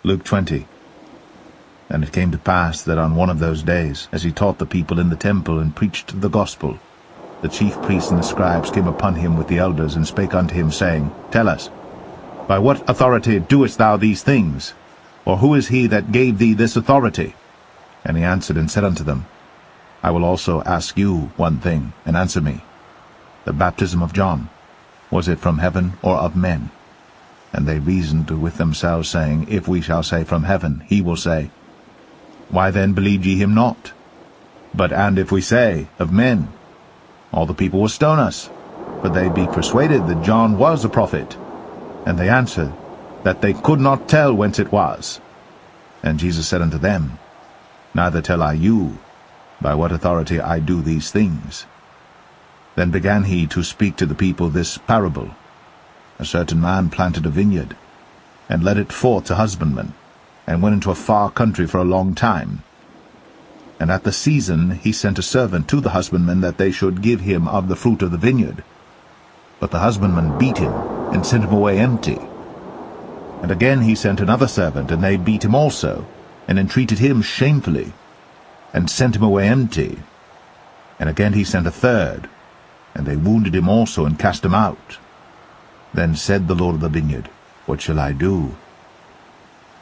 Luke 20. And it came to pass that on one of those days, as he taught the people in the temple and preached the gospel, the chief priests and the scribes came upon him with the elders, and spake unto him, saying, Tell us, by what authority doest thou these things? Or who is he that gave thee this authority? And he answered and said unto them, I will also ask you one thing, and answer me. The baptism of John, was it from heaven or of men? And they reasoned with themselves, saying, If we shall say from heaven, he will say, Why then believed ye him not? But and if we say, of men, all the people will stone us, for they be persuaded that John was a prophet. And they answered, that they could not tell whence it was. And Jesus said unto them, Neither tell I you, by what authority I do these things. Then began he to speak to the people this parable. A certain man planted a vineyard, and led it forth to husbandmen, and went into a far country for a long time. And at the season he sent a servant to the husbandmen, that they should give him of the fruit of the vineyard. But the husbandmen beat him, and sent him away empty. And again he sent another servant, and they beat him also, and entreated him shamefully, and sent him away empty. And again he sent a third, and they wounded him also, and cast him out. Then said the Lord of the vineyard, What shall I do?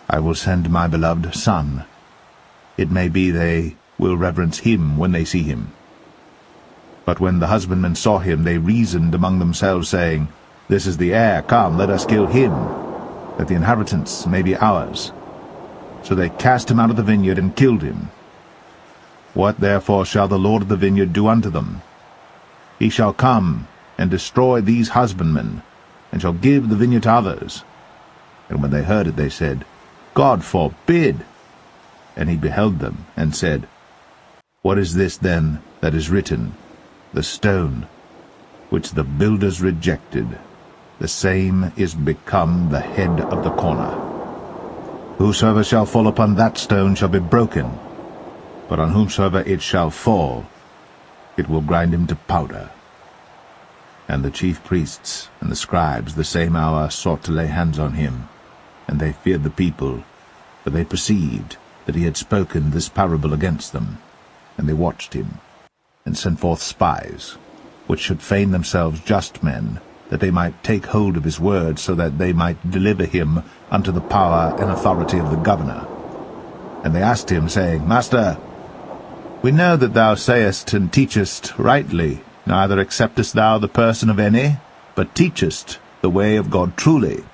I will send my beloved Son. It may be they will reverence him when they see him. But when the husbandmen saw him, they reasoned among themselves, saying, This is the heir, come, let us kill him, that the inheritance may be ours. So they cast him out of the vineyard, and killed him. What therefore shall the Lord of the vineyard do unto them? He shall come and destroy these husbandmen, and shall give the vineyard to others. And when they heard it, they said, God forbid. And he beheld them, and said, What is this then that is written? The stone, which the builders rejected, the same is become the head of the corner. Whosoever shall fall upon that stone shall be broken, but on whomsoever it shall fall, it will grind him to powder. And the chief priests and the scribes the same hour sought to lay hands on him, and they feared the people, for they perceived that he had spoken this parable against them. And they watched him, and sent forth spies, which should feign themselves just men, that they might take hold of his word, so that they might deliver him unto the power and authority of the governor. And they asked him, saying, Master, we know that thou sayest and teachest rightly, neither acceptest thou the person of any, but teachest the way of God truly.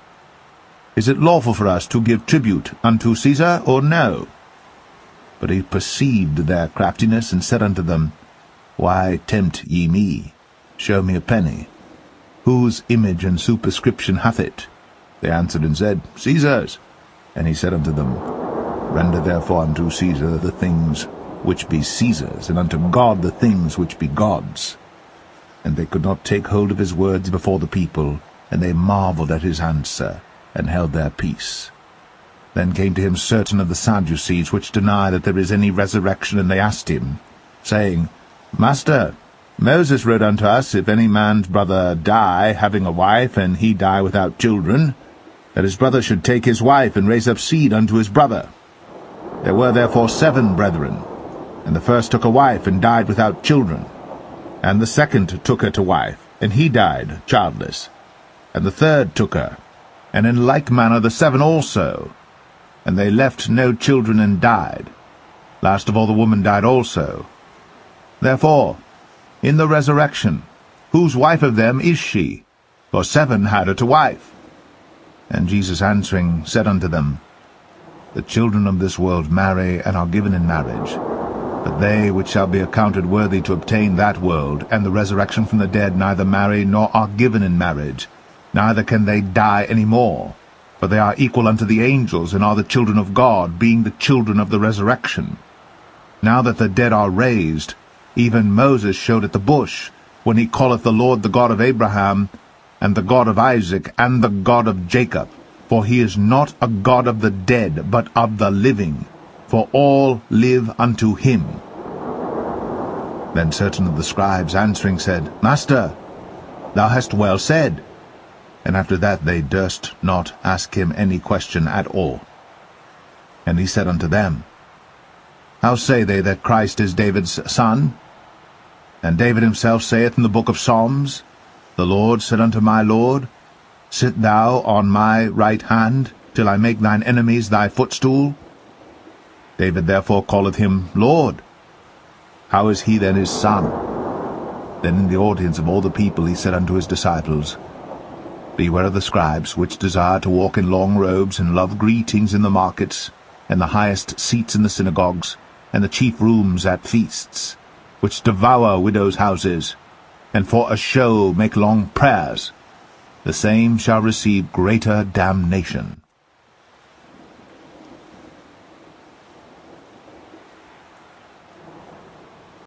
Is it lawful for us to give tribute unto Caesar, or no? But he perceived their craftiness, and said unto them, Why tempt ye me? Show me a penny. Whose image and superscription hath it? They answered and said, Caesar's. And he said unto them, Render therefore unto Caesar the things which be Caesar's, and unto God the things which be God's. And they could not take hold of his words before the people, and they marveled at his answer, and held their peace. Then came to him certain of the Sadducees, which deny that there is any resurrection, and they asked him, saying, Master, Moses wrote unto us, if any man's brother die, having a wife, and he die without children, that his brother should take his wife, and raise up seed unto his brother. There were therefore 7 brethren, and the first took a wife, and died without children. And the second took her to wife, and he died childless. And the third took her, and in like manner the 7 also. And they left no children, and died. Last of all the woman died also. Therefore, in the resurrection, whose wife of them is she? For 7 had her to wife. And Jesus answering said unto them, The children of this world marry, and are given in marriage. But they which shall be accounted worthy to obtain that world, and the resurrection from the dead, neither marry, nor are given in marriage, neither can they die any more. For they are equal unto the angels, and are the children of God, being the children of the resurrection. Now that the dead are raised, even Moses showed at the bush, when he calleth the Lord the God of Abraham, and the God of Isaac, and the God of Jacob. For he is not a God of the dead, but of the living. For all live unto him. Then certain of the scribes answering said, Master, thou hast well said. And after that they durst not ask him any question at all. And he said unto them, How say they that Christ is David's son? And David himself saith in the book of Psalms, The Lord said unto my Lord, Sit thou on my right hand, till I make thine enemies thy footstool. David therefore calleth him Lord. How is he then his son? Then in the audience of all the people he said unto his disciples, Beware of the scribes, which desire to walk in long robes, and love greetings in the markets, and the highest seats in the synagogues, and the chief rooms at feasts, which devour widows' houses, and for a show make long prayers. The same shall receive greater damnation.